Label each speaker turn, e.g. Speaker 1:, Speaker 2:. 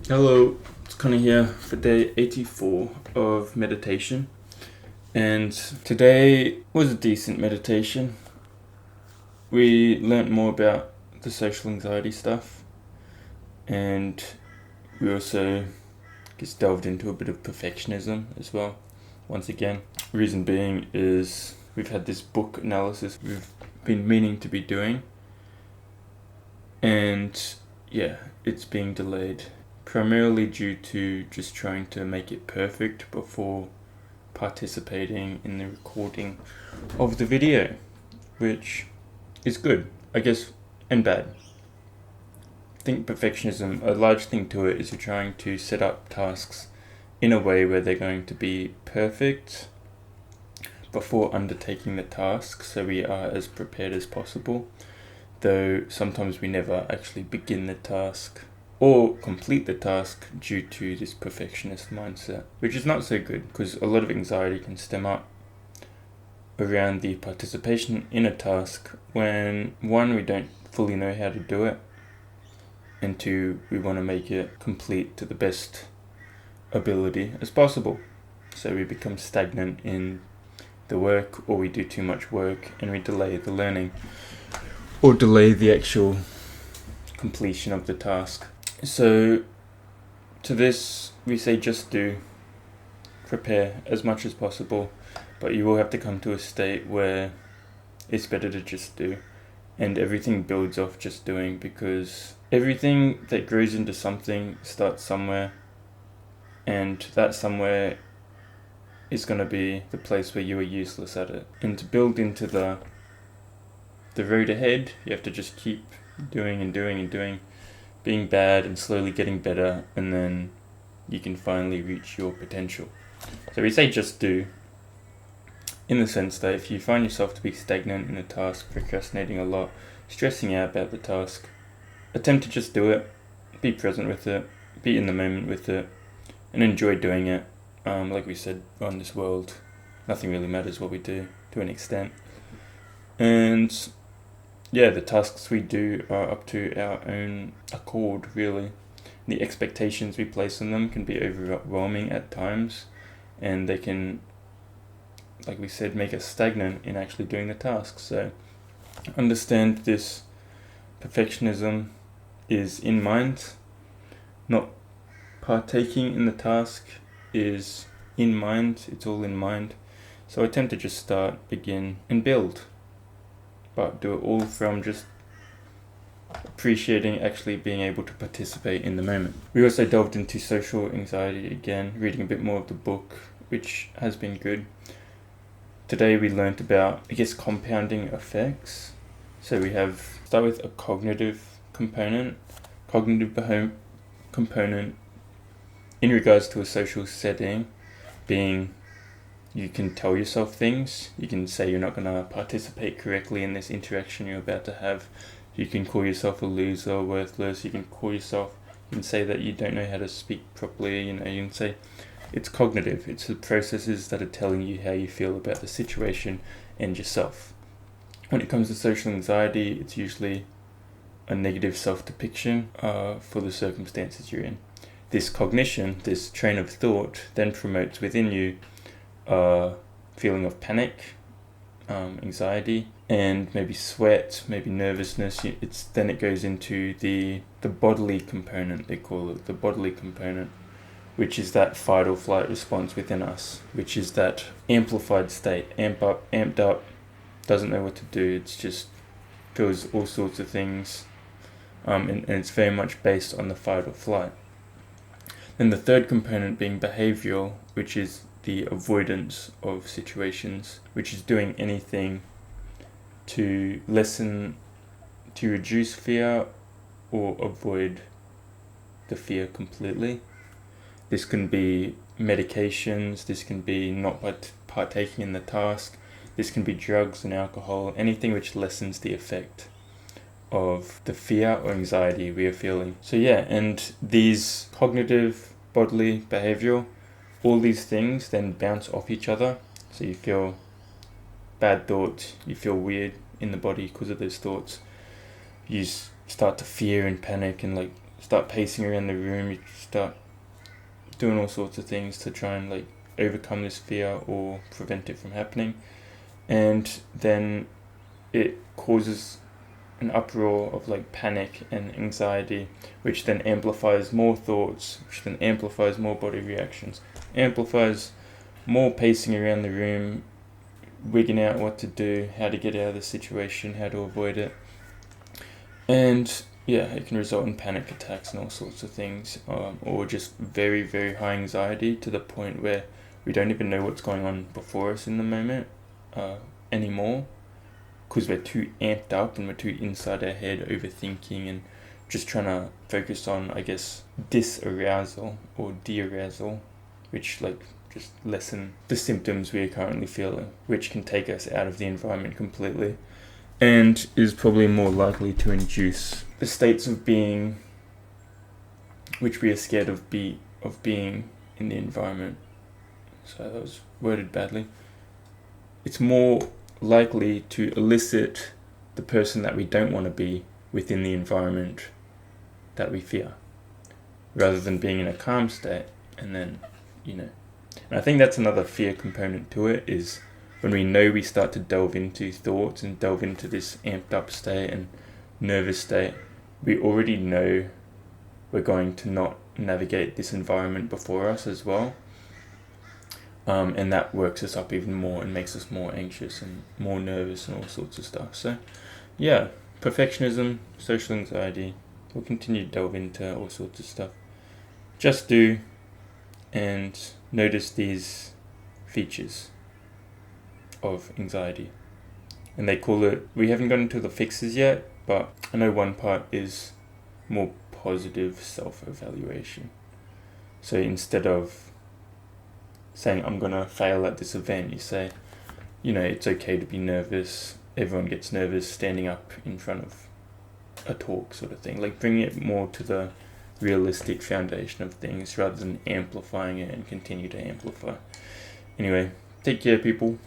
Speaker 1: Hello, it's Connor here for day 84 of meditation. And today was a decent meditation. We learnt more about the social anxiety stuff, and we also just delved into a bit of perfectionism as well. Once again, reason being is we've had this book analysis we've been meaning to be doing, and yeah, it's being delayed. Primarily due to just trying to make it perfect before participating in the recording of the video, which is good, I guess, and bad. I think perfectionism, a large thing to it is you're trying to set up tasks in a way where they're going to be perfect before undertaking the task, so we are as prepared as possible, though sometimes we never actually begin the task or complete the task due to this perfectionist mindset, which is not so good because a lot of anxiety can stem up around the participation in a task when, one, we don't fully know how to do it, and two, we want to make it complete to the best ability as possible. So we become stagnant in the work, or we do too much work and we delay the learning or delay the actual completion of the task. So to this we say just do, prepare as much as possible, but you will have to come to a state where it's better to just do, and everything builds off just doing, because everything that grows into something starts somewhere, and that somewhere is going to be the place where you are useless at it. And to build into the road ahead, you have to just keep doing and doing and doing, being bad and slowly getting better, and then you can finally reach your potential. So we say just do, in the sense that if you find yourself to be stagnant in a task, procrastinating a lot, stressing out about the task, attempt to just do it, be present with it, be in the moment with it, and enjoy doing it. Like we said, on this world, nothing really matters what we do to an extent. And yeah, the tasks we do are up to our own accord, really. The expectations we place on them can be overwhelming at times, and they can, like we said, make us stagnant in actually doing the task. So understand this perfectionism is in mind, not partaking in the task is in mind, it's all in mind. So attempt to just start, begin, and build, but do it all from just appreciating actually being able to participate in the moment. We also delved into social anxiety again, reading a bit more of the book, which has been good. Today we learnt about, I guess, compounding effects. So we start with a cognitive component in regards to a social setting, being you can tell yourself things. You can say you're not going to participate correctly in this interaction you're about to have. You can call yourself a loser, worthless. You can say that you don't know how to speak properly. You can say it's cognitive. It's the processes that are telling you how you feel about the situation and yourself. When it comes to social anxiety, it's usually a negative self-depiction for the circumstances you're in. This cognition, this train of thought, then promotes within you feeling of panic, anxiety, and maybe sweat, maybe nervousness. Then it goes into the bodily component, they call it, the bodily component, which is that fight or flight response within us, which is that amplified state, amped up, doesn't know what to do, it's just feels all sorts of things, and it's very much based on the fight or flight. Then the third component being behavioral, which is the avoidance of situations, which is doing anything to reduce fear or avoid the fear completely. This can be medications, this can be not partaking in the task, this can be drugs and alcohol, anything which lessens the effect of the fear or anxiety we are feeling. So yeah, and these cognitive, bodily, behavioral, all these things then bounce off each other. So you feel bad thoughts, you feel weird in the body because of those thoughts. You start to fear and panic and start pacing around the room, you start doing all sorts of things to try and like overcome this fear or prevent it from happening. And then it causes an uproar of like panic and anxiety, which then amplifies more thoughts, which then amplifies more body reactions, amplifies more pacing around the room, wigging out what to do, how to get out of the situation, how to avoid it. And yeah, it can result in panic attacks and all sorts of things, or just very, very high anxiety to the point where we don't even know what's going on before us in the moment anymore, because we're too amped up and we're too inside our head, overthinking and just trying to focus on, I guess, disarousal or de-arousal, which like just lessen the symptoms we are currently feeling, which can take us out of the environment completely, and is probably more likely to induce the states of being which we are scared of being in the environment. So that was worded badly. It's more likely to elicit the person that we don't want to be within the environment that we fear, rather than being in a calm state. And then, and I think that's another fear component to it, is when we know we start to delve into thoughts and delve into this amped up state and nervous state, we already know we're going to not navigate this environment before us as well. And that works us up even more and makes us more anxious and more nervous and all sorts of stuff. So yeah, perfectionism, social anxiety, we'll continue to delve into all sorts of stuff. Just do and notice these features of anxiety. And they call it, we haven't gotten to the fixes yet, but I know one part is more positive self-evaluation. So instead of saying I'm gonna fail at this event, you say, it's okay to be nervous. Everyone gets nervous standing up in front of a talk, sort of thing. Like bringing it more to the realistic foundation of things rather than amplifying it and continue to amplify. Anyway, take care, people.